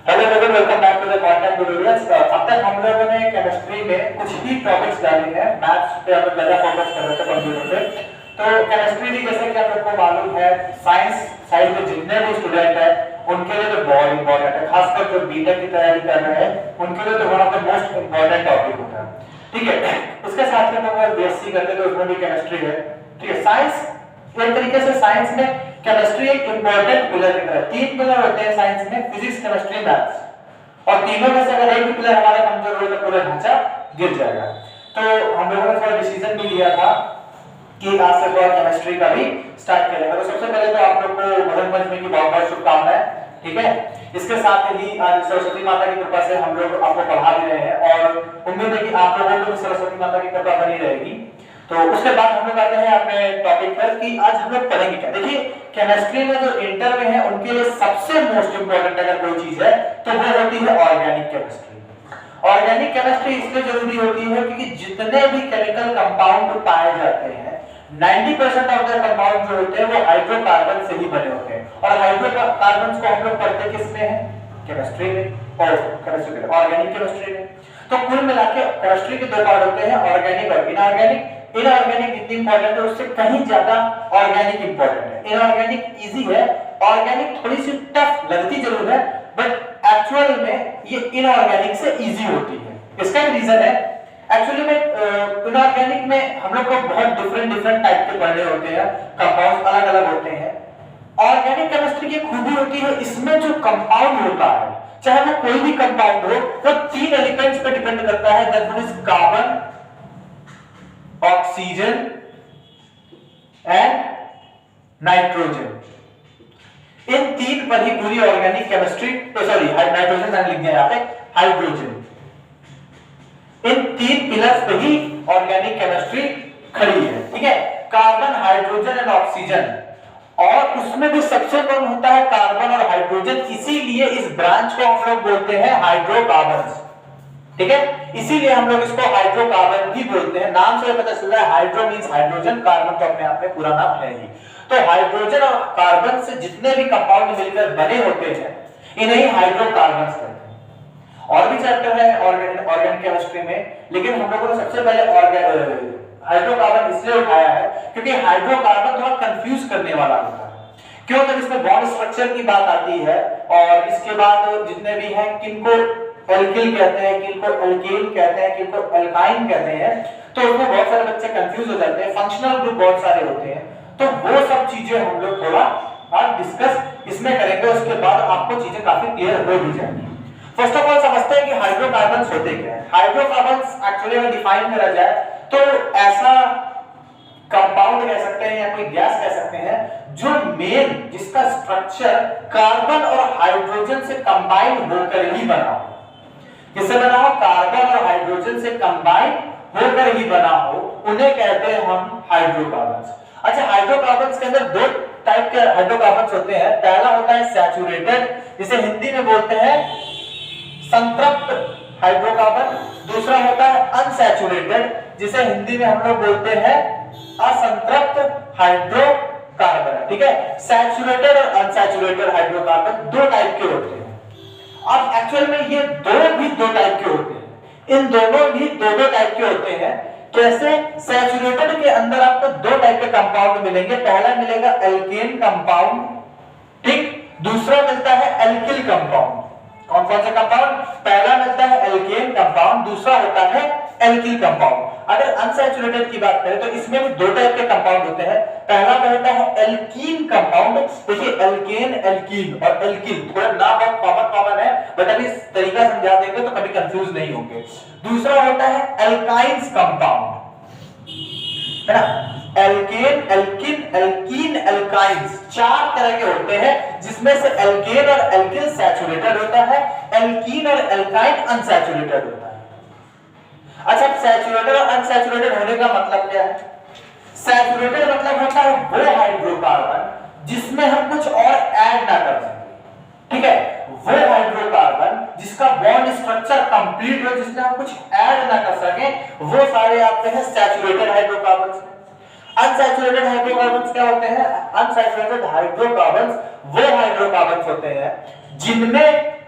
Hello everyone, welcome back to the content tutorials. अब तक हम लोगों ने केमिस्ट्री में कुछ ही टॉपिक्स डाले हैं। मैथ्स पे हम लोग ज्यादा फोकस कर रहे थे, कंप्यूटर पे। तो केमिस्ट्री भी जैसे कि आप लोग को मालूम है, साइंस साइड में जितने भी स्टूडेंट हैं उनके लिए तो बहुत इंपॉर्टेंट है। खासकर जो बीटेक की तैयारी कर रहे हैं उनके लिए तो one of the most important topic होता है। ठीक है, उसके साथ में हम अगर बीएससी करते तो उसमें भी केमिस्ट्री है। ठीक है, साइंस एक तरीके से साइंस में केमिस्ट्री एक इंपॉर्टेंट पिलर की तरह। तीन पिलर होते हैं साइंस में, फिजिक्स, केमिस्ट्री, मैथ्स, और तीनों में से अगर एक भी पिलर हमारा कमजोर हो तो पूरा ढांचा गिर जाएगा। तो हम लोगों ने थोड़ा डिसीजन भी लिया था कि आज से थोड़ा केमिस्ट्री का भी स्टार्ट करेंगे। तो सबसे पहले तो आप लोग को बसंत पंचमी की बहुत बहुत शुभकामनाएं। ठीक है, इसके साथ ही आज सरस्वती माता की कृपा से हम लोग आपको पढ़ा भी रहे हैं और उम्मीद है कि आप लोगों को सरस्वती माता की कृपा बनी रहेगी। तो उसके बाद हम लोग आते हैं अपने टॉपिक पर कि आज हम लोग पढ़ेंगे क्या। देखिए, केमिस्ट्री में जो इंटर में है उनके लिए सबसे मोस्ट इंपॉर्टेंट अगर कोई चीज है तो वो होती है ऑर्गेनिक केमिस्ट्री। ऑर्गेनिक केमिस्ट्री इसलिए जरूरी होती है क्योंकि जितने भी केमिकल कंपाउंड पाए जाते हैं 90% ऑफ द कंपाउंड जो होते हैं वो हाइड्रोकार्बन से ही बने होते हैं। और हाइड्रोकार्बन को हम लोग पढ़ते किस में है? केमिस्ट्री में और केमिस्ट्री में, ऑर्गेनिक केमिस्ट्री में। तो कुल मिलाकर केमिस्ट्री के दो पार्ट होते हैं, ऑर्गेनिक और इनऑर्गेनिक। इनऑर्गेनिक इतनी इंपॉर्टेंट है, उससे कहीं ज्यादा ऑर्गेनिक इंपॉर्टेंट है। इनऑर्गेनिक इजी है, ऑर्गेनिक थोड़ी सी टफ लगती जरूर है, बट एक्चुअल में ये इनऑर्गेनिक से इजी होती है। इसका एक रीजन है, एक्चुअली में इनऑर्गेनिक में हम लोग को बहुत डिफरेंट टाइप के पढ़ने होते हैं, कंपाउंड अलग अलग होते हैं। ऑर्गेनिक केमिस्ट्री की खूबी होती है इसमें जो कंपाउंड होता है, चाहे वो कोई भी कंपाउंड हो, वो तीन एलिमेंट्स पे डिपेंड करता है। That means carbon, oxygen and nitrogen. इन तीन पर ही पूरी ऑर्गेनिक केमिस्ट्री, तो सॉरी नाइट्रोजन मैंने लिख दिया यहां पे, हाइड्रोजन, इन तीन पिलर्स पे ही ऑर्गेनिक केमिस्ट्री खड़ी है। ठीक है, कार्बन, हाइड्रोजन एंड ऑक्सीजन, और उसमें भी सबसे कम होता है कार्बन और हाइड्रोजन, इसीलिए इस ब्रांच को हम लोग बोलते हैं हाइड्रोकार्बन्स। ठीक है, इसीलिए हम लोग इसको हाइड्रोकार्बन भी बोलते हैं। नाम से पता चल रहा है, हाइड्रो मींस हाइड्रोजन, कार्बन तो अपने आप में पूरा नाम है ही। तो हाइड्रोजन और कार्बन से जितने भी कंपाउंड मिलकर बने होते हैं इन्हें हाइड्रोकार्बन्स कहते हैं। और भी चैप्टर है ऑर्गेनिक केमिस्ट्री में, लेकिन हम लोगों ने सबसे पहले हाइड्रोकार्बन इसलिए उठाया है क्योंकि हाइड्रोकार्बन थोड़ा कंफ्यूज करने वाला होता है। क्यों? जब इसमें बॉन्ड स्ट्रक्चर की बात आती है और इसके बाद जितने भी हैं, किनको एल्किल कहते हैं, किनको एल्केन कहते हैं, किनको एल्काइन कहते हैं, तो उसमें बहुत सारे बच्चे कंफ्यूज हो जाते हैं। फंक्शनल ग्रुप बहुत सारे होते हैं, तो वो सब चीजें हम लोग थोड़ा आज डिस्कस इसमें करेंगे। उसके बाद आपको चीजें काफी क्लियर हो भी जाएंगी। फर्स्ट ऑफ ऑल समझते हैं कि हाइड्रोकार्बन्स होते क्या है। हाइड्रोकार्बन्स एक्चुअली में डिफाइन करा जाए तो ऐसा कंपाउंड कह सकते हैं या कोई गैस कह सकते हैं जो मेन जिसका स्ट्रक्चर कार्बन और हाइड्रोजन से कंबाइन होकर ही बना हो। किससे बना हो? कार्बन और हाइड्रोजन से कंबाइन होकर ही बना हो, उन्हें कहते हैं हम हाइड्रोकार्बन्स। अच्छा, हाइड्रोकार्बन्स के अंदर दो टाइप के हाइड्रोकार्बन्स होते हैं। पहला होता है सैचुरेटेड, जिसे हिंदी में बोलते हैं संतृप्त हाइड्रोकार्बन। दूसरा होता है अनसैचुरेटेड, जिसे हिंदी में हम लोग बोलते हैं असंतृप्त हाइड्रोकार्बन। ठीक है, सैचुरेटेड और अनसैचुरेटेड हाइड्रोकार्बन दो टाइप के होते हैं। अब एक्चुअल में ये दो टाइप के होते हैं। इन दोनों भी दो टाइप के होते हैं। कैसे? सैचुरेटेड के अंदर आपको दो टाइप के कंपाउंड मिलेंगे। पहला मिलेगा एल्केन कंपाउंड, ठीक, दूसरा मिलता है एल्किल कंपाउंड। कौन कौन सा कंपाउंड? पहला मिलता है एल्केन कंपाउंड, दूसरा होता है एल्किल कंपाउंड। अगर अनसैचुरेटेड की बात करें तो इसमें भी दो टाइप के कंपाउंड होते हैं। पहला होता है एल्कीन कंपाउंड। देखिए, एल्केन, एल्कीन और एल्किल थोड़ा नाम बहुत कॉमन है, बट अभी इस तरीका समझा देंगे तो कभी कंफ्यूज नहीं होंगे। दूसरा होता है एल्काइंस कंपाउंड, है ना, एल्केन, एल्किन, एल्कीन, एल्काइंस, चार तरह के होते हैं, जिसमें से एल्केन और एल्किल सैचुरेटेड होता है, एल्कीन और एल्काइन अनसैचुरेटेड होता है। अच्छा, सैचुरेटेड और अनसैचुरेटेड होने का मतलब क्या है? सैचुरेटेड मतलब होता है वो हाइड्रोकार्बन जिसमें हम कुछ और ऐड ना कर सकें। ठीक है, वो हाइड्रोकार्बन जिसका बॉन्ड स्ट्रक्चर कंप्लीट हो, जिसमें हम कुछ ऐड ना कर सकें, वो सारे आपके हैं सैचुरेटेड हाइड्रोकार्बन्स। अनसैचुरेटेड हाइड्रोकार्बन्स क्या होते हैं? अनसैचुरेटेड हाइड्रोकार्बन्स वो हाइड्रोकार्बन्स होते हैं जिनमें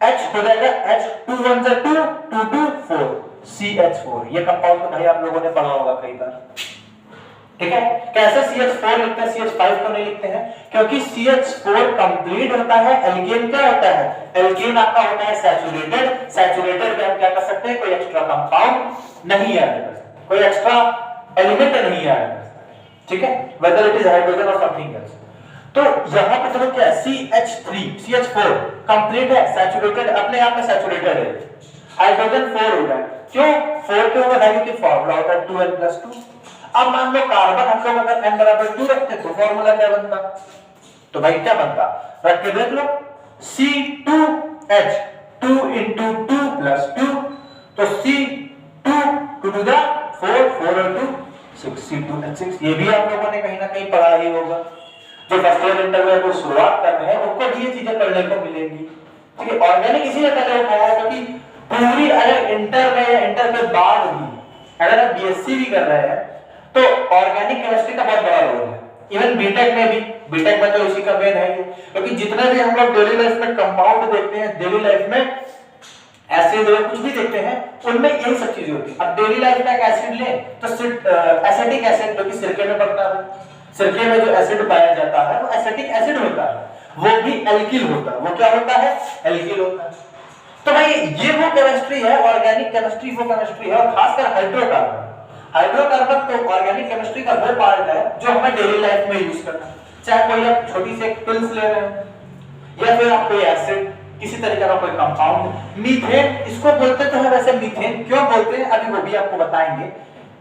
H हो जाएगा H 2 1 जा 2 2 2 4 CH4। ये कंपाउंड तो भाई आप लोगों ने पढ़ा होगा कई बार, ठीक है। कैसे CH4 लिखते हैं, CH5 तो नहीं लिखते हैं, क्योंकि CH4 कंप्लीट होता है। एल्केन क्या होता है, एल्केन आपका होता है सैचुरेटेड। सैचुरेटेड में हम क्या कर सकते हैं, कोई एक्स्ट्रा कंपाउंड नहीं ऐड कर सकते, कोई एक्स्ट्रा एलिमेंट नहीं ऐड कर सकते, ठीक है, वेदर इट इज हाइड्रोजन और समथिंग एल्स। तो यहां पे चलो क्या है, CH3 CH4 कंप्लीट है, सैचुरेटेड, अपने आप में सैचुरेटेड है, हाइड्रोजन 4 हो गया। क्यों 4 के होगा, वैल्यू की फार्मूला होता है 2n+2। अब मान लो कार्बन हम लोग अगर n बराबर 2 रखते तो फार्मूला क्या बनता, तो भाई क्या बनता, रख के देख लो, C2H 2 into 2 plus 2, तो C2 2 to the 4 4 और 2 6 C2H6। ये भी आप लोगों ने कहीं ना कहीं पढ़ा ही होगा। जो फर्स्ट ईयर इंटरव्यू को शुरुआत कर रहे हैं उनको भी ये चीजें पढ़ने को मिलेंगी, ठीक है। ऑर्गेनिक इसीलिए पहले पढ़ा है क्योंकि पूरी अगर इंटर में या इंटर के बाद भी अगर आप बीएससी भी कर रहे हैं तो ऑर्गेनिक केमिस्ट्री का बहुत बड़ा रोल है। इवन बीटेक में भी, बीटेक में तो इसी का मेन है, क्योंकि जितने भी हम लोग डेली लाइफ में कंपाउंड देखते हैं, डेली लाइफ में एसिड या कुछ भी देखते हैं, उनमें यही सब चीजें होती है। अब डेली लाइफ का एक एसिड ले तो एसिटिक एसिड जो कि सिरके में पड़ता है, सिरके में जो एसिड पाया जाता है वो एसिटिक एसिड होता है, वो भी एल्किल होता है। वो क्या होता है, एल्किल होता है। तो भाई ये वो केमिस्ट्री है, ऑर्गेनिक केमिस्ट्री वो केमिस्ट्री है, और खासकर हाइड्रोकार्बन। हाइड्रोकार्बन तो ऑर्गेनिक केमिस्ट्री का वो पार्ट है जो हमें डेली लाइफ में यूज करना है। चाहे कोई आप छोटी सी पिल्स ले रहे हो या फिर आप कोई एसिड, किसी तरीके का कोई कंपाउंड, मीथेन इसको बोलते तो है, वैसे मीथेन क्यों बोलते हैं अभी वो भी आपको बताएंगे।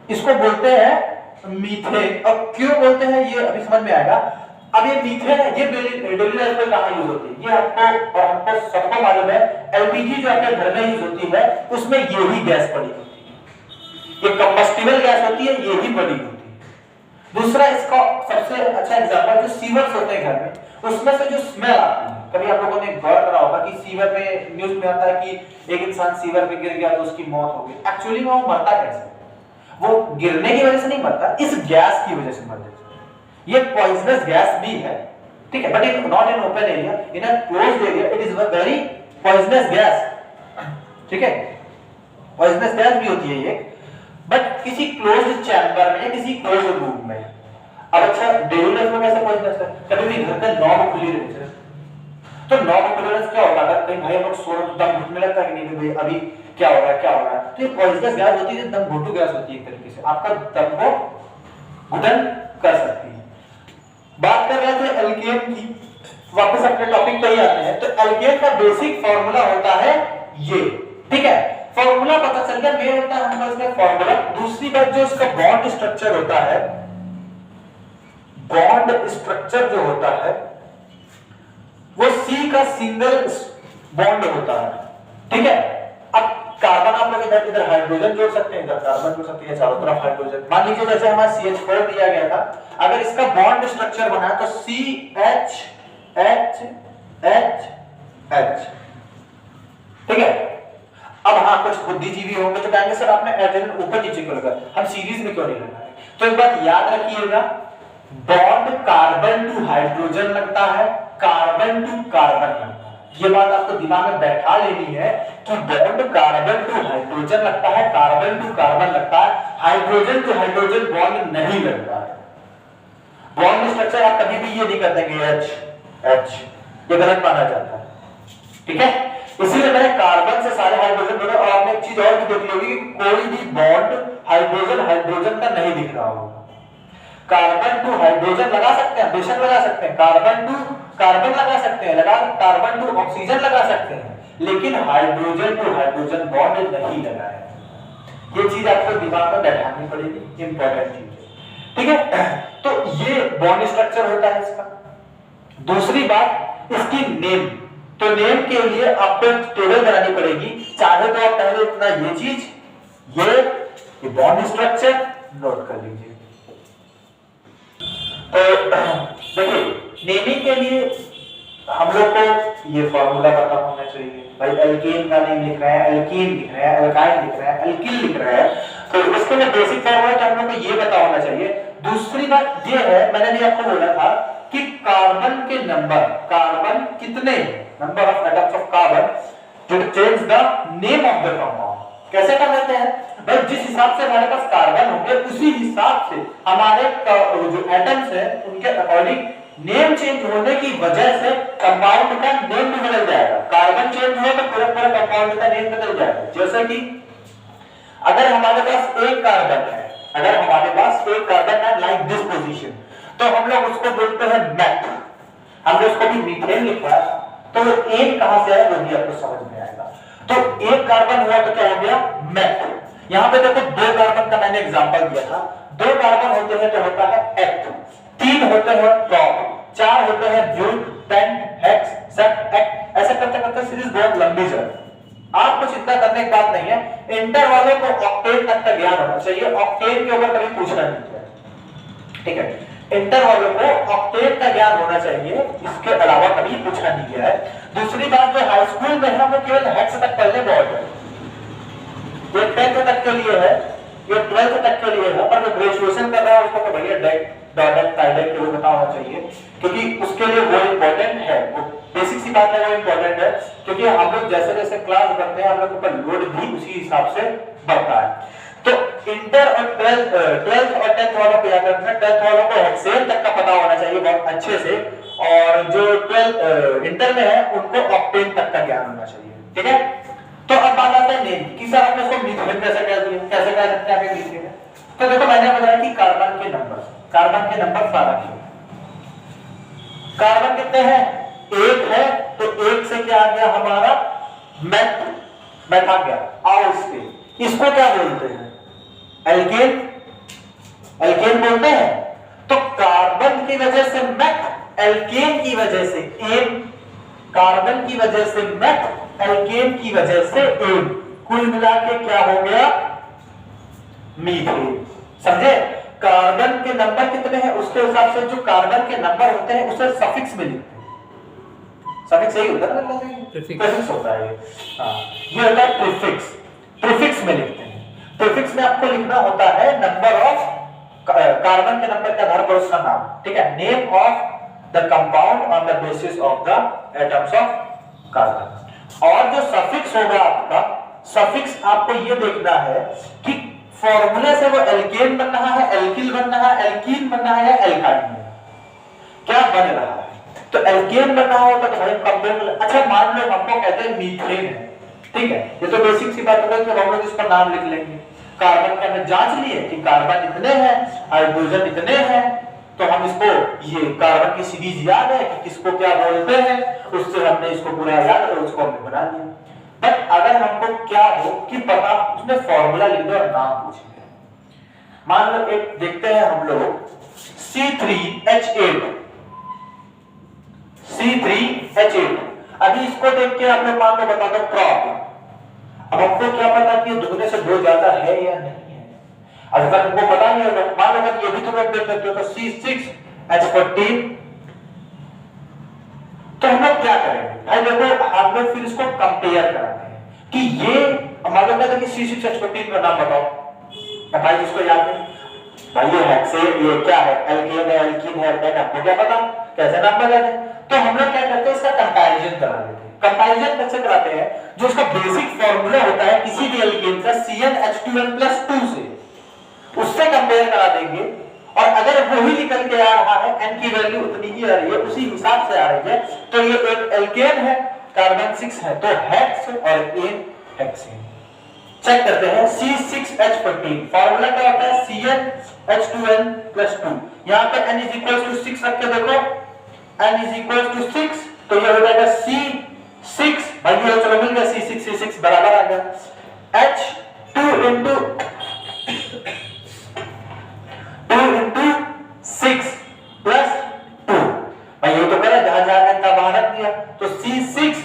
इसको बोलते हैं मीथेन, और क्यों बोलते हैं ये अभी समझ में आएगा। अब ये मीथेन है, ये डेली लाइफ में कहां यूज होती है, ये आपको और हमको सबको मालूम है। एलपीजी जो आपके घर में यूज होती है उसमें यही गैस पड़ी होती है, ये कंबस्टिबल गैस होती है, यही पड़ी होती है। दूसरा इसका सबसे अच्छा एग्जांपल जो सीवर्स होते हैं घर में, उसमें से जो स्मेल आती है, कभी आप लोगों ने गौर करा होगा कि सीवर में न्यूज में आता है कि एक इंसान सीवर में गिर गया तो उसकी मौत हो गई। एक्चुअली में वो मरता कैसे, वो गिरने की वजह से नहीं मरता, इस गैस की वजह से मर जाता है। ये पॉइजनस गैस भी है, ठीक है, but it not in open area, in a closed area it is a very poisonous gas, ठीक है, पॉइजनस गैस भी होती है ये, बट किसी क्लोज्ड चैम्बर में, किसी क्लोज्ड रूम में। अब अच्छा डेली लाइफ में कैसे पॉइजनस है, कभी भी घर का नॉब खुली रहती है तो नॉब खुलेनेस क्या होता है, कहीं भाई हम लोग सो रहे दम घुटने लगता है कि नहीं भाई अभी क्या हो रहा है क्या हो रहा है, तो ये पॉइजनस गैस होती है, दम घुटू गैस होती है, एक तरीके से आपका दम को घुटन कर सकती है। बात कर रहे थे एल्केन की, वापस अपने टॉपिक पे ही आते हैं। तो एल्केन का बेसिक फार्मूला होता है ये, ठीक है, फार्मूला पता चल गया, मेन होता है हमारे इसका फार्मूला। दूसरी बात जो इसका बॉन्ड स्ट्रक्चर होता है, बॉन्ड स्ट्रक्चर जो होता है वो C का सिंगल बॉन्ड होता है, ठीक है। अब कार्बन आप लोग इधर हाइड्रोजन जोड़ सकते हैं, इधर कार्बन जोड़ सकते हैं, चारों तरफ हाइड्रोजन। मान लीजिए जैसे हमारा CH4 दिया गया था, अगर इसका बॉन्ड स्ट्रक्चर बना तो CH H H H, ठीक है। अब हाँ कुछ बुद्धिजीवी होंगे तो कहेंगे सर आपने हाइड्रोजन ऊपर नीचे क्यों लगा, हम सीरीज में क्यों नहीं लगाए। तो एक बात याद रखिएगा, बॉन्ड कार्बन टू हाइड्रोजन लगता है, कार्बन टू कार्बन लगता है। ये बात आपको दिमाग में बैठा लेनी है कि बॉन्ड कार्बन टू हाइड्रोजन लगता है, कार्बन टू कार्बन लगता है, हाइड्रोजन टू हाइड्रोजन बॉन्ड नहीं लगता है। बॉन्ड स्ट्रक्चर आप कभी भी ये नहीं कर देंगे H H, ये गलत माना जाता है, ठीक है। इसीलिए मैंने कार्बन से सारे हाइड्रोजन जोड़े। और आपने एक चीज और भी देख ली होगी कि कोई भी बॉन्ड हाइड्रोजन हाइड्रोजन का नहीं दिख रहा होगा। कार्बन टू हाइड्रोजन लगा सकते हैं, बेशक लगा सकते हैं, कार्बन टू कार्बन लगा सकते हैं, लगा कार्बन टू ऑक्सीजन लगा सकते हैं, लेकिन हाइड्रोजन टू हाइड्रोजन बॉन्ड नहीं लगाया है। ये चीज आपको दिमाग में बैठानी पड़ेगी, इंपॉर्टेंट चीज है, ठीक है। तो ये बॉन्ड स्ट्रक्चर होता है इसका। दूसरी बात इसकी नेम, तो नेम के लिए आपको टेबल बनानी पड़ेगी। चाहे तो आप पहले इतना ये चीज ये बॉन्ड स्ट्रक्चर नोट कर लीजिए। तो देखिए नेमिंग के लिए हम लोग को ये फॉर्मूला पता होना चाहिए। भाई एल्केन का नेम लिख रहा है, एल्कीन लिख रहा है, एल्काइन लिख रहा है, एल्किल लिख रहा है, तो इसके लिए बेसिक फॉर्मूला हम लोग को ये पता होना चाहिए। दूसरी बात ये है, मैंने भी आपको बोला था कि कार्बन के नंबर, कार्बन कितने number of atoms of carbon change the name of the compound. कैसे कर लेते हैं भाई, जिस हिसाब से हमारे पास कार्बन होंगे उसी हिसाब से हमारे जो एटम्स है उनके अकॉर्डिंग नेम चेंज होने की वजह से कंपाउंड का नेम भी बदल जाएगा। कार्बन चेंज हुआ तो पूरा पूरा कंपाउंड का नेम बदल जाएगा। जैसे कि अगर हमारे पास एक कार्बन है, अगर हमारे पास एक कार्बन है लाइक दिस पोजीशन, तो हम लोग उसको बोलते हैं मेथ। हमने उसको भी मीथेन लिखा है, तो एक कहां से है वो भी आपको समझ में आएगा। तो एक कार्बन हुआ तो क्या हो गया, मेथ। यहां पे देखो दो कार्बन का मैंने एग्जांपल दिया था। दो कार्बन होते हैं तो होता है एक्ट, तीन होते हैं प्रॉप, चार होते हैं ब्यूट, पेंट, हेक्स, सेप्ट, एक्ट। ऐसे करते करते सीरीज बहुत लंबी चलती। आपको चिंता करने की बात नहीं है, इंटर वालों को ऑक्टेन तक का ज्ञान होना चाहिए। ऑक्टेन के ऊपर कभी पूछना नहीं है, ठीक है। इंटर वालों को ऑक्टेन का ज्ञान होना चाहिए, इसके अलावा कभी पूछा नहीं गया है। दूसरी बात, जो हाई स्कूल में है वो केवल हेक्स तक पढ़ने बहुत है, ये 10th तक के लिए है, ये 12th तक के लिए है। पर जो ग्रेजुएशन कर रहा है उसको तो भैया डेक डॉटेक टाइडेक के वो पता होना चाहिए, क्योंकि उसके लिए वो इंपॉर्टेंट है। वो बेसिक सी बात है, वो इंपॉर्टेंट है, क्योंकि हम लोग जैसे जैसे क्लास बढ़ते हैं हम लोग ऊपर लोड भी उसी हिसाब से बढ़ता है। तो इंटर और 12th और 10th वालों को याद रखना, 10th वालों को हेक्सेन तक का पता होना चाहिए बहुत अच्छे से, और जो 12th इंटर में है उनको ऑक्टेन तक का ज्ञान होना चाहिए, ठीक है। तो अब बात आता है नेम की। सर आपने इसको मीथेन कैसे कह दिया, कैसे कह सकते हैं मीथेन? तो देखो मैंने बताया कि कार्बन के नंबर 12 क्यों, कार्बन कितने हैं, एक है, तो एक से क्या आ गया हमारा मेथ आ गया। आओ इसको क्या बोलते हैं, एल्केन, एल्केन बोलते हैं। तो कार्बन की वजह से मेथ, एल्केन की वजह से एन, कार्बन की वजह से मेथ, एल्केन की वजह से एन, कुल मिला के क्या हो गया, मीथेन। समझे? कार्बन के नंबर कितने हैं उसके हिसाब से जो कार्बन के नंबर होते हैं उसे सफिक्स में लिखते हैं। सफिक्स यही होता है ना, प्रीफिक्स होता है। हाँ, ये होता है प्रीफिक्स, प्रीफिक्स में लिखते हैं। प्रीफिक्स में आपको लिखना होता है नंबर ऑफ कार्बन के नंबर के आधार पर उसका नाम, ठीक है, name of the compound on the basis of the atoms of carbon. और जो सफिक्स होगा आपका, सफिक्स आपको ये देखना है कि फॉर्मूले से वो एल्केन बन रहा है, एल्किल बन रहा है, एल्कीन बन रहा है, एल्काइन क्या बन रहा है। तो एल्केन बन रहा होगा तो भाई कंपेयर। अच्छा मान लो हमको कहते हैं मीथेन है, ठीक है, ये तो बेसिक सी बात है कि हम लोग इसका नाम लिख लेंगे। कार्बन का हमने जांच लिए कि कार्बन इतने हैं, हाइड्रोजन इतने हैं, तो हम इसको ये कार्बन की सीरीज याद है कि किसको क्या बोलते हैं, उससे हमने इसको पूरा याद है, उसको हमने बना लिया। बट अगर हमको क्या हो कि पता, उसमें फॉर्मूला लिख दो और नाम पूछेंगे। मान लो एक देखते हैं हम लोग C3H8, C3H8। अभी इसको देख के आप लोग मान लो बता दो प्रॉप। अब हमको क्या पता कि दुगने से दो ज्यादा है या नहीं है, अगर तक हमको पता नहीं होगा। मान लो कि ये भी तुम लोग देख सकते हो, तो C6H14। तो हम लोग क्या करेंगे भाई, देखो हम लोग फिर इसको कंपेयर कराते हैं कि ये मान लो कहते हैं कि C6H14 का नाम बताओ। भाई जिसको याद है भाई ये हेक्सेन, ये क्या है, एल्केन है, एल्कीन है, एल्केन, आपको क्या पता कैसे नाम बता दें। तो हम लोग क्या करते हैं, इसका कंपैरिजन करा लेते हैं। कंपैरिजन कैसे कराते हैं, जो उसका बेसिक फार्मूला होता है किसी भी एल्केन का CnH2n+2 से, उससे कंपेयर करा देंगे। और अगर वही निकल के आ रहा है, n की वैल्यू उतनी ही आ रही है, उसी हिसाब से आ रही है, तो ये एक एल्केन है, कार्बन 6 है, तो हेक्स और एन हेक्सेन। चेक करते हैं C6H14, फार्मूला क्या होता है CnH2n+2। यहां पे n = 6 रख के देखो, n = 6, तो ये हो जाएगा C6, भाई ये चलो मिल गया, C6 बराबर आ गया H2 × 6 + 2। भाई ये तो करा जहां जहां n का बाहर रख दिया, तो C6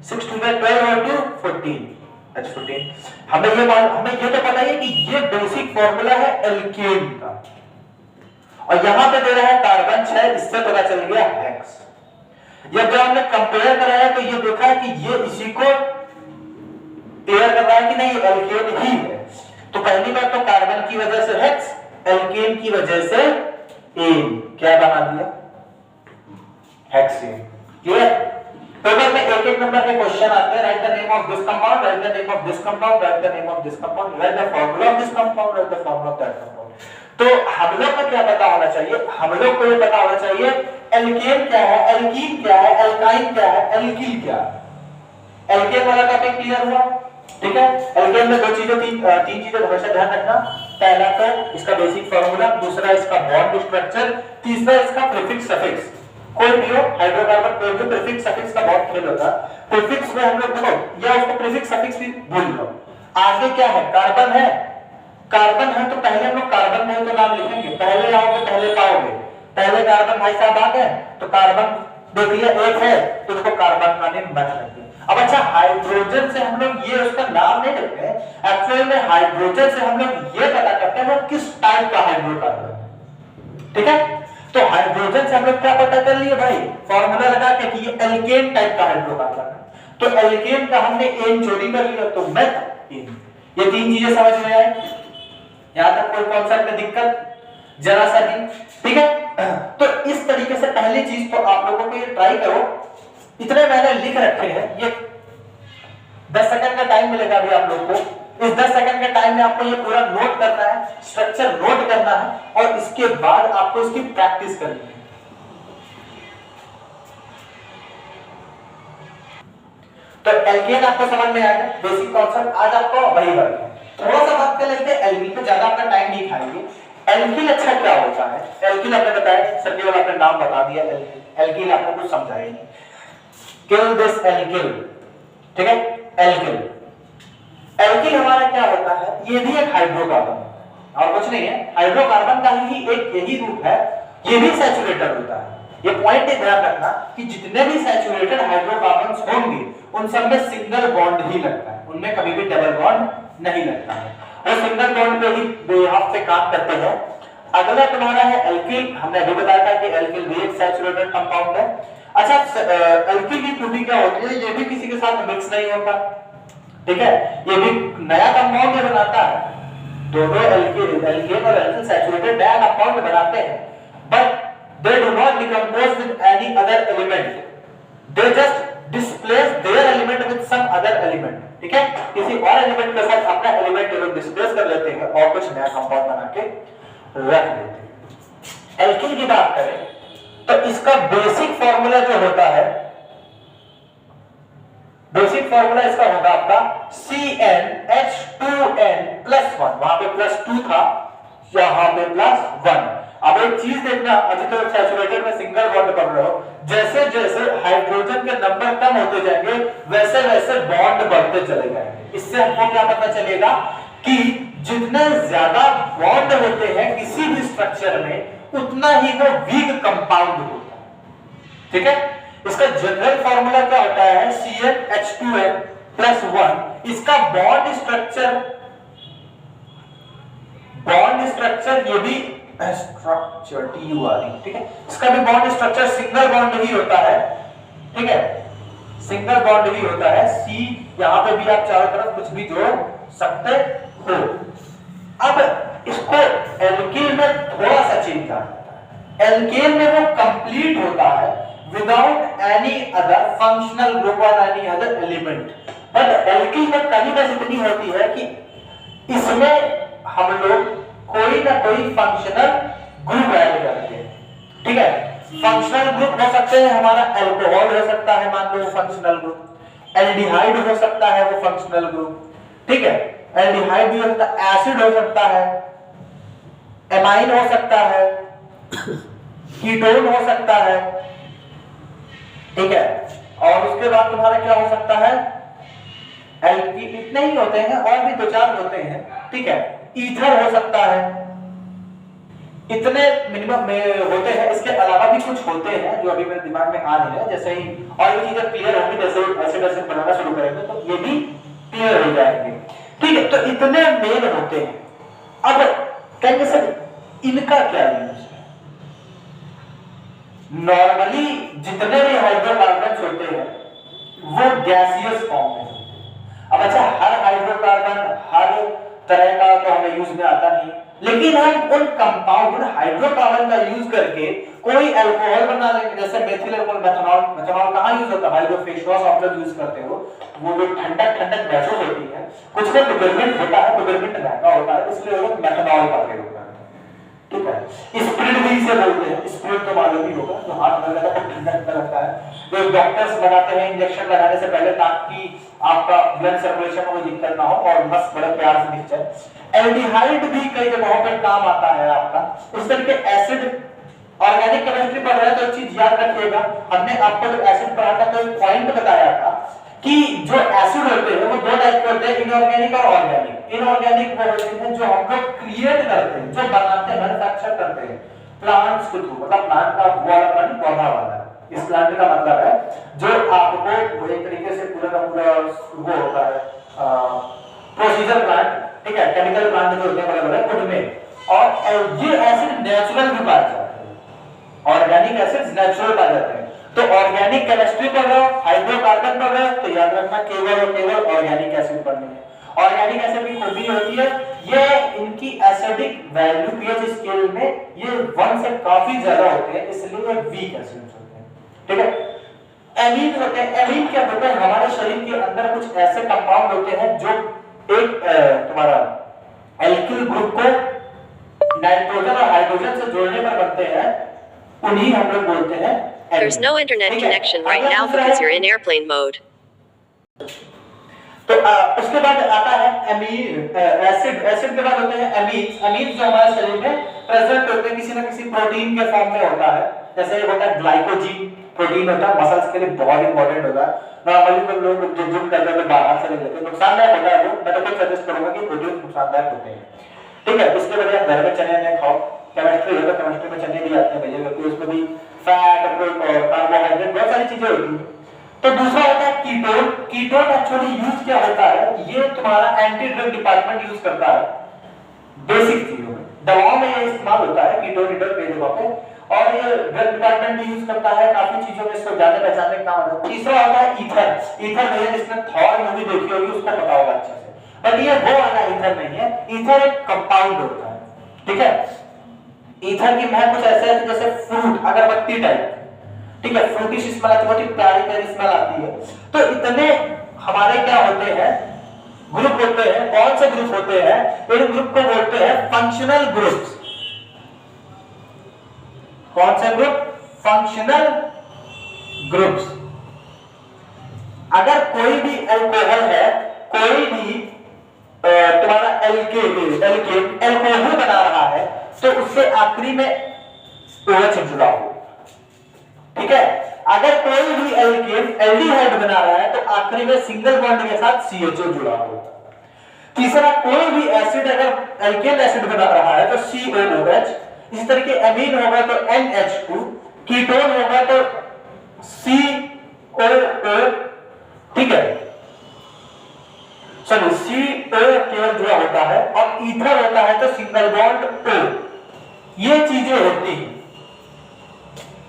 6 2 12 और 2 14 H14। हमें ये तो पता है कि ये बेसिक फार्मूला है एल्केन का, और यहां पे दे रहा है कार्बन 6, इससे पता चल गया हेक्स। जब हमने कंपेयर कराया तो ये देखा कि ये इसी को क्लियर कर रहा है कि नहीं एल्केन ही है। तो पहली बात तो कार्बन की वजह से हेक्स, एल्केन की वजह से एन, क्या बना दिया हेक्सेन। क्लियर? पेपर में एक एक नंबर के क्वेश्चन आते हैं, right the name of this compound, right the name of this compound, right the name of this compound, right the formula of this compound, right the formula of that compound. तो हम लोग को क्या पता होना चाहिए, हम लोग को ये पता होना चाहिए एल्केन क्या है, एल्कीन क्या है, एल्काइन क्या है, एल्किल क्या है। एल्केन वाला टॉपिक क्लियर हुआ, ठीक है। एल्केन में दो चीजें तीन चीजें हमेशा ध्यान रखना। पहला तो इसका बेसिक फार्मूला, दूसरा इसका बॉन्ड स्ट्रक्चर, तीसरा इसका प्रीफिक्स सफिक्स। कोई भी हो हाइड्रोकार्बन कोई भी प्रीफिक्स सफिक्स का बहुत खेल होता है। प्रीफिक्स में हम लोग देखो या उसको प्रीफिक्स सफिक्स भी भूल लो। आगे क्या है, कार्बन है, कार्बन है तो पहले हम लोग कार्बन में तो नाम लिखेंगे, पहले आओगे पहले पाओगे। पहले कार्बन भाई साहब आ गए तो कार्बन देख लिया एक है तो उसको कार्बन का नेम मत रखिए। अब अच्छा हाइड्रोजन से हम लोग ये उसका नाम नहीं रखते हैं, एक्चुअली में हाइड्रोजन से हम लोग ये पता करते हैं वो किस टाइप का हाइड्रोकार्बन, ठीक है। तो हाइड्रोजन से हम लोग क्या पता कर लिए भाई, फार्मूला लगा के कि ये एल्केन टाइप का हाइड्रोकार्बन है। तो एल्केन का हमने एन चोरी कर लिया तो मेथ इन। ये तीन चीजें समझ में आए, यहां तक कोई कॉन्सेप्ट में दिक्कत जरा सा भी, ठीक है। तो इस तरीके से पहली चीज तो आप लोगों को ये ट्राई करो, इतने मैंने लिख रखे हैं, ये 10 सेकंड का टाइम मिलेगा अभी आप लोगों को। इस 10 सेकंड के टाइम में आपको ये पूरा नोट करना है, स्ट्रक्चर नोट करना है और इसके बाद आपको इसकी प्रैक्टिस करनी है। तो एल्केन आपको समझ में आ गया, बेसिक कॉन्सेप्ट। आज आपको वही वर्क है, थोड़ा सा बात कर लेते हैं एल्किल पे, ज्यादा अपना टाइम नहीं खाएंगे। एल्किल अच्छा क्या होता है, एल्किल आपने बताया, सर केवल आपने नाम बता दिया एल्किल, एल्किल आपको कुछ समझाया नहीं। किल दिस एल्किल, ठीक है। एल्किल एल्किल हमारा क्या होता है, ये भी एक हाइड्रोकार्बन है और कुछ नहीं है, हाइड्रोकार्बन का ही एक यही रूप है, ये भी सैचुरेटेड होता है। ये पॉइंट ध्यान रखना कि जितने भी सैचुरेटेड हाइड्रोकार्बन्स होंगे उन सब में सिंगल बॉन्ड ही लगता है, उनमें कभी भी डबल बॉन्ड नहीं लगता है, वो सिंगल बॉन्ड पे ही बेहाफ से काम करते हैं। अगला तुम्हारा है एल्किल, हमने अभी बताया था कि एल्किल भी एक सैचुरेटेड कंपाउंड है। अच्छा एल्किल की खूबी क्या होती है, ये भी किसी के साथ मिक्स नहीं होता, ठीक है। ये भी नया कंपाउंड ये बनाता है, दोनों एल्केन और एल्किल सैचुरेटेड नया कंपाउंड बनाते हैं, but they do not decompose with any other element, they just displace their element with some other element, ठीक है। किसी और एलिमेंट के साथ अपना एलिमेंट लोग डिस्प्लेस कर लेते हैं और कुछ नया कंपाउंड बना के रख देते हैं। एल्किल की बात करें तो इसका बेसिक फार्मूला जो होता है, बेसिक फार्मूला इसका होगा आपका CnH2n+1, वहां पे +2 था, यहां पे +1। अब एक चीज देखना, अभी तो सैचुरेटेड में सिंगल बॉन्ड पढ़ रहे हो, जैसे जैसे हाइड्रोजन के नंबर कम होते जाएंगे वैसे वैसे बॉन्ड बढ़ते चले जाएंगे। इससे हमको क्या पता चलेगा कि जितने ज्यादा बॉन्ड होते हैं किसी भी स्ट्रक्चर में उतना ही वो वीक कंपाउंड होता है, ठीक है। इसका जनरल फार्मूला क्या होता है, CnH2n+1। इसका बॉन्ड स्ट्रक्चर ये भी स्ट्रक्चर TURE, ठीक है। इसका भी बॉन्ड स्ट्रक्चर सिंगल बॉन्ड ही होता है, ठीक है, सिंगल बॉन्ड ही होता है। C यहां पे भी आप चारों तरफ कुछ भी जोड़ सकते हो। अब इसको एल्किल में थोड़ा सा चेंज करना होता है, एल्केन में वो कंप्लीट होता है without any other functional group और any other element, but alkyl में कमी बस इतनी होती है कि इसमें हम लोग कोई ना कोई फंक्शनल ग्रुप ऐड करते हैं, ठीक है। फंक्शनल ग्रुप हो सकते हैं हमारा अल्कोहल हो सकता है, मान लो फंक्शनल ग्रुप, एल्डिहाइड हो सकता है वो फंक्शनल ग्रुप, ठीक है। एल्डिहाइड भी हो सकता है, एसिड हो सकता है, एमाइन हो सकता है, कीटोन हो सकता है, ठीक है। और उसके बाद तुम्हारा क्या हो सकता है, एल्कीन, इतने ही होते हैं और भी दो चार होते हैं, ठीक है। ईथर हो सकता है, इतने मिनिमम में होते हैं। इसके अलावा भी कुछ होते हैं जो अभी मेरे दिमाग में आ नहीं है, जैसे ही और भी चीजें क्लियर होंगी, जैसे एसिड एसिड बनाना शुरू करेंगे तो ये भी क्लियर हो जाएंगे, ठीक है। तो इतने मेन होते हैं। अब कहेंगे सर इनका क्या यूज है, नॉर्मली जितने भी हाइड्रोकार्बन होते हैं वो गैसियस फॉर्म में होते हैं। अब अच्छा हर हाइड्रोकार्बन हर तरह का तो हमें यूज में आता नहीं, लेकिन हम उन कंपाउंड हाइड्रोकार्बन का यूज करके कोई अल्कोहल बना लेंगे, जैसे मेथिल अल्कोहल, मेथनॉल। मेथनॉल कहाँ यूज होता है भाई? जो फेस वॉश आप लोग यूज करते हो, वो जो ठंडक ठंडक महसूस होती है, कुछ में पिपरमिंट होता है, पिपरमिंट महंगा होता है, इसलिए वो लोग मेथनॉल का प्रयोग करते हैं। ठीक है, स्प्रिट भी इसे बोलते हैं। स्प्रिट तो मालूम ही होगा, जो हाथ में लगता है ठंडक लगता है, जो डॉक्टर्स लगाते हैं इंजेक्शन लगाने से पहले, ताकि आपका ब्लड सर्कुलेशन में कोई दिक्कत ना हो और नस बड़े प्यार से दिख जाए। एल्डिहाइड भी कई जगहों पर काम आता है आपका। इस तरह के एसिड, ऑर्गेनिक केमिस्ट्री पढ़ रहे हैं तो एक चीज याद रखिएगा, हमने आपको जो एसिड पढ़ा था तो एक पॉइंट बताया था कि जो एसिड होते हैं वो दो टाइप के होते हैं, इनऑर्गेनिक और ऑर्गेनिक। इनऑर्गेनिक वो होते हैं जो हम लोग क्रिएट करते हैं, जो बनाते हैं, मैन्युफैक्चर करते हैं प्लांट्स के थ्रू, मतलब प्लांट का वाला प्लांट, पौधा वाला। इस प्लांट का मतलब है जो आपको एक तरीके से पूरा का पूरा वो होता है प्रोसीजर प्लांट, ठीक है, केमिकल प्लांट जो होते हैं बड़े बड़े उनमें। और ये एसिड नेचुरल भी पाए जाते हैं, ऑर्गेनिक एसिड्स नेचुरल पाए जाते हैं। तो ऑर्गेनिक केमिस्ट्री पढ़ रहे हो, हाइड्रोकार्बन पढ़ रहे हो, तो याद रखना केवल और केवल ऑर्गेनिक एसिड पढ़नी है। ऑर्गेनिक एसिड की खूबी होती है ये इनकी एसिडिक वैल्यू पीएच स्केल में ये 1 से काफी ज्यादा होते हैं, इसलिए ये वीक एसिड्स होते हैं। ठीक है, एमीन होते हैं। एमीन क्या होते हैं? हमारे शरीर के अंदर कुछ ऐसे कंपाउंड होते हैं जो एक तुम्हारा एल्किल ग्रुप को नाइट्रोजन और हाइड्रोजन से जोड़ने पर बनते हैं, उन्हीं हम लोग बोलते हैं। There's no internet connection right now because you're in airplane mode. तो उसके बाद आता है एमीन, एसिड। एसिड के बाद होते हैं एमीन्स। एमीन्स जो हमारे शरीर में प्रेजेंट होते हैं किसी ना किसी प्रोटीन के फॉर्म में होता है। जैसे होता है ग्लाइकोजीन, प्रोटीन होता है, मसल्स के लिए बहुत इंपॉर्टेंट होता है। नॉर्मली तो लोग जो जिम करते हैं तो बाहर से ले लेते हैं, नुकसानदायक होता है वो। मैं तो खुद सजेस्ट करूंगा कि प्रोटीन नुकसानदायक होते हैं। ठीक है, इसके बजाय घर में चने ने खाओ। केमिस्ट्री है तो केमिस्ट्री में चने भी आते हैं भैया, क्योंकि उसमें भी फैट और कार्बोहाइड्रेट बहुत सारी चीजें होती हैं। तो दूसरा होता है कीटोन। कीटोन एक्चुअली यूज क्या होता है? ये तुम्हारा एंटी ड्रग डिपार्टमेंट यूज करता है बेसिक चीजों में, दवाओं में ये इस्तेमाल होता है कीटोन कई जगहों पे, और ये ड्रग डिपार्टमेंट भी यूज करता है काफी चीजों में, इसको जाने पहचानने का काम होता है। तीसरा होता है ईथर। ईथर भैया जिसने थॉर मूवी देखी होगी उसको पता होगा अच्छे से, बट ये वो वाला ईथर नहीं है। ईथर एक कंपाउंड होता है, ठीक है। ईथर की महक कुछ ऐसे है जैसे फ्रूट, अगरबत्ती टाइप, ठीक है, फ्रूटी सी स्मेल आती है, बहुत ही प्यारी प्यारी स्मेल आती है। तो इतने हमारे क्या होते हैं, ग्रुप होते हैं। कौन से ग्रुप होते हैं? इन ग्रुप को बोलते हैं फंक्शनल ग्रुप्स। कौन से ग्रुप? Functional groups. अगर कोई भी अल्कोहल है, कोई भी तुम्हारा एल्केन अल्कोहल बना रहा है, तो उससे आखिरी में OH जुड़ा हो, ठीक है। अगर कोई भी एल्केन एल्डिहाइड बना रहा है तो आखिरी में सिंगल बॉन्ड के साथ CHO जुड़ा हो। तीसरा, कोई भी एसिड अगर एल्केन एसिड बना रहा है तो COOH। इस तरह के एमीन होगा तो NH2, कीटोन होगा तो COO, ठीक है, चलो CO केवल जुड़ा होता है, और ईथर होता है तो सिंगल बॉन्ड O। ये चीजें होती हैं।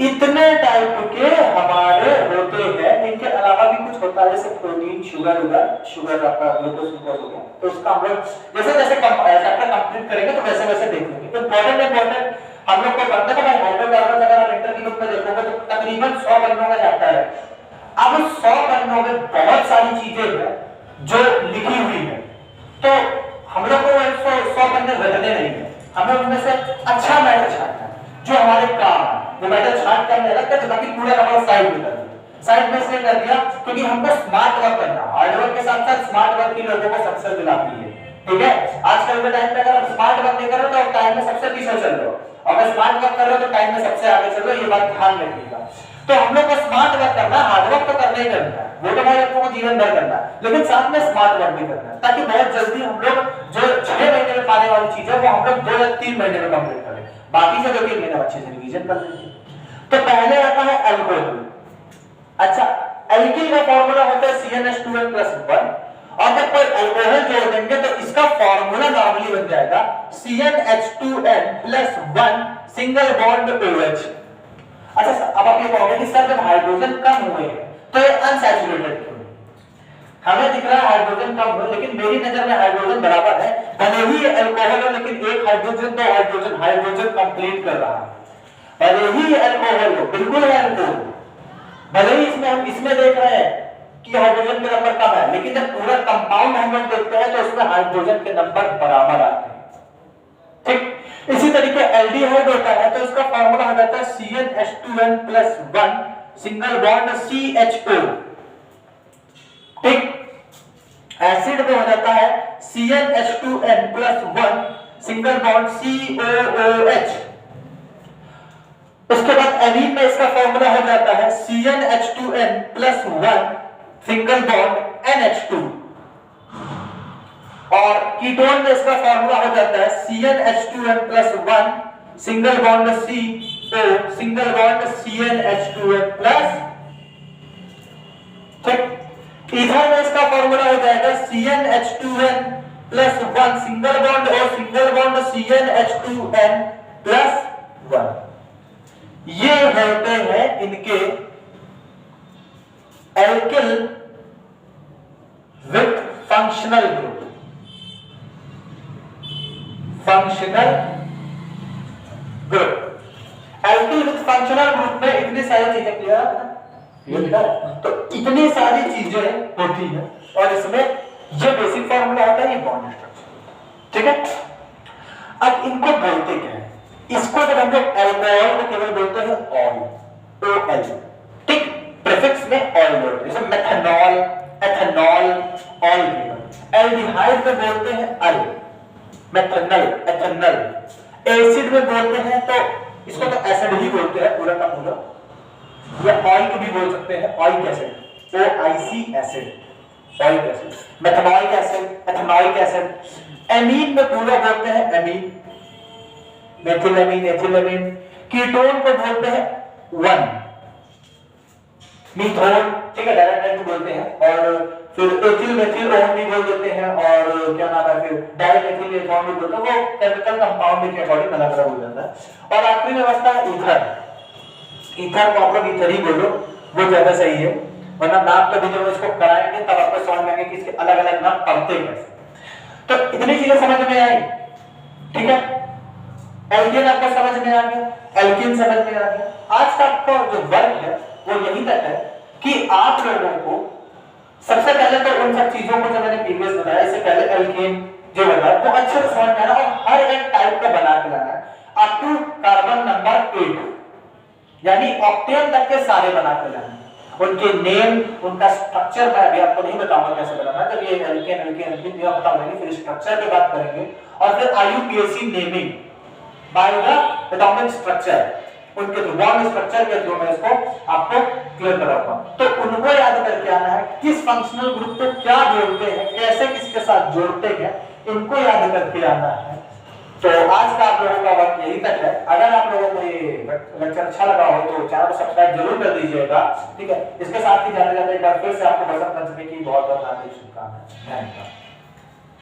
इतने टाइप के हमारे होते हैं। इनके अलावा भी कुछ होता है जैसे प्रोटीन, शुगर आपका ग्लूकोज हो गया, तो उसका हम लोग जैसे जैसे चैप्टर कंप्लीट करेंगे तो वैसे वैसे देख लेंगे। इंपॉर्टेंट हम लोग को पढ़ना है भाई। हाइड्रोकार्बन अगर आप इंटर की बुक में देखोगे तो तकरीबन 100 पन्नों का चैप्टर है। अब 100 पन्नों में बहुत सारी चीजें हैं जो लिखी हुई है, तो हम लोग को 100 पन्ने रटने नहीं है, हमें उनमें से अच्छा मैटर छांटना है जो हमारे काम है। वो मैटर छांट करने लगता है ताकि पूरा हमारा साइड में कर दिया। साइड में इसलिए कर दिया क्योंकि हमको स्मार्ट वर्क करना, हार्ड वर्क के साथ साथ स्मार्ट वर्क ही लोगों को सक्सेस दिलाती है, ठीक है। आजकल के टाइम पे अगर आप स्मार्ट वर्क नहीं कर रहे हो तो टाइम में सबसे पीछे चल रहे हो, अगर स्मार्ट वर्क कर रहे हो तो टाइम में सबसे आगे चल रहे हो। ये बात ध्यान रखिएगा। तो हम लोग को स्मार्ट वर्क करना, हार्ड वर्क तो करना ही करना है, वो तो भाई आपको जीवन भर करना है, लेकिन साथ में स्मार्ट वर्क भी करना है, ताकि बहुत जल्दी हम लोग जो 6 महीने में पाने वाली चीज है वो हम लोग 2 या 3 महीने में कंप्लीट करें, बाकी से 2-3 महीने अच्छे से रिवीजन कर लेंगे। तो पहले आता है अल्कोहल। अच्छा, एल्किल का फॉर्मूला होता है CnH2n+1, और जब कोई अल्कोहल जोड़ देंगे तो इसका फॉर्मूला नॉर्मली बन जाएगा CnH2n+1 सिंगल बॉन्ड OH। अच्छा, अब आप ये कहोगे कि सर जब हाइड्रोजन कम हुए तो ये अनसैचुरेटेड क्यों? हमें दिख रहा है हाइड्रोजन कम हुए, लेकिन मेरी नजर में हाइड्रोजन बराबर है। भले ही ये अल्कोहल है लेकिन एक हाइड्रोजन 2 हाइड्रोजन कंप्लीट कर रहा है। भले ही अल्कोहल हो, बिल्कुल है अल्कोहल, भले ही इसमें हम इसमें देख रहे हैं कि हाइड्रोजन के नंबर कम है, लेकिन जब पूरा कंपाउंड हम लोग देखते हैं तो उसमें हाइड्रोजन के नंबर बराबर आते हैं। ठीक, इसी तरीके एल्डिहाइड होता है तो इसका फार्मूला हो जाता है CnH2n+1 सिंगल बॉन्ड CHO। ठीक, एसिड में हो जाता है CnH2n+1 सिंगल बॉन्ड COOH। उसके बाद एमीन में इसका फार्मूला हो जाता है CnH2n+1 सिंगल बॉन्ड NH2। और कीटोन में इसका फार्मूला हो जाता है CnH2n+1 single bond CO single bond CnH2n+। ठीक, ईथर में इसका फार्मूला हो जाएगा CnH2n+1 सिंगल बॉन्ड और सिंगल बॉन्ड CnH2n+1। ये होते हैं इनके alkyl with functional group. Functional group, alkyl with functional group में इतनी सारी चीजें क्लियर है, तो इतनी सारी चीजें होती है और इसमें ये बेसिक फार्मूला होता है, ये बॉन्ड स्ट्रक्चर। ठीक है, अब इनको बोलते क्या है? इसको जब हम लोग अल्कोहल को केवल बोलते हैं ऑयल, OL। ठीक, प्रीफिक्स में ऑयल बोलते हैं, जैसे मेथनॉल, एथेनॉल, ऑयल। एल्डिहाइड में बोलते हैं अल, मेथनल, एथेनल। एसिड में बोलते हैं तो इसको तो एसिड ही बोलते हैं पूरा का पूरा, या ऑयल को भी बोल सकते हैं oic acid, OIC acid, oic acid, methanoic acid, ethanoic acid. Amine में पूरा बोलते हैं एमीन, मेथिलामीन, एथिलामीन। कीटोन को बोलते हैं 1 मीथोन। ठीक है, डायरेक्ट बोलते हैं। और फिर एथिल मेथिल ओन भी बोल देते हैं, और क्या नाम है, फिर डाइमेथिल एथोन भी बोलते हैं। वो केमिकल कंपाउंड के अकॉर्डिंग अलग अलग हो जाता है। और आखिरी में बचता है ईथर। ईथर को आप लोग ईथर ही बोलो, वो ज्यादा सही है, वरना नाम कभी जब इसको कराएंगे तब आपको समझ में आएगा कि इसके अलग अलग नाम पढ़ते कैसे। तो इतनी चीजें समझ में आई। ठीक है, एल्केन आपको समझ में आ गया, एल्केन समझ में आ गया। आज का आपका जो वर्ग है वो यही तक है कि आप लोगों को सबसे पहले तो उन सब चीजों को जो मैंने प्रीवियस बताया, इससे पहले एल्केन जो बताया वो अच्छे से समझ में आना और हर एक टाइप का बना के लाना है अप टू कार्बन नंबर 8, यानी ऑक्टेन तक के सारे बना के लाना है। उनके नेम, उनका स्ट्रक्चर मैं अभी आपको नहीं बताऊंगा कैसे बनाना है, जब ये एल्केन एल्केन एल्केन ये बताऊंगा, फिर स्ट्रक्चर पे बात करेंगे। और फिर IUPAC naming by the atomic structure, उनके जो बॉन्ड स्ट्रक्चर के थ्रू मैं इसको आपको क्लियर कराऊंगा। तो उनको याद करके आना है किस फंक्शनल ग्रुप को क्या जोड़ते हैं, कैसे किसके साथ जोड़ते हैं, इनको याद करके आना है। तो आज का आप लोगों का वर्क यही तक है। अगर आप लोगों को ये लेक्चर अच्छा लगा हो तो चैनल को सब्सक्राइब जरूर कर दीजिएगा। ठीक है, इसके साथ ही जाते जाते एक बार फिर से आपको बसंत पंचमी की बहुत बहुत हार्दिक शुभकामनाएं।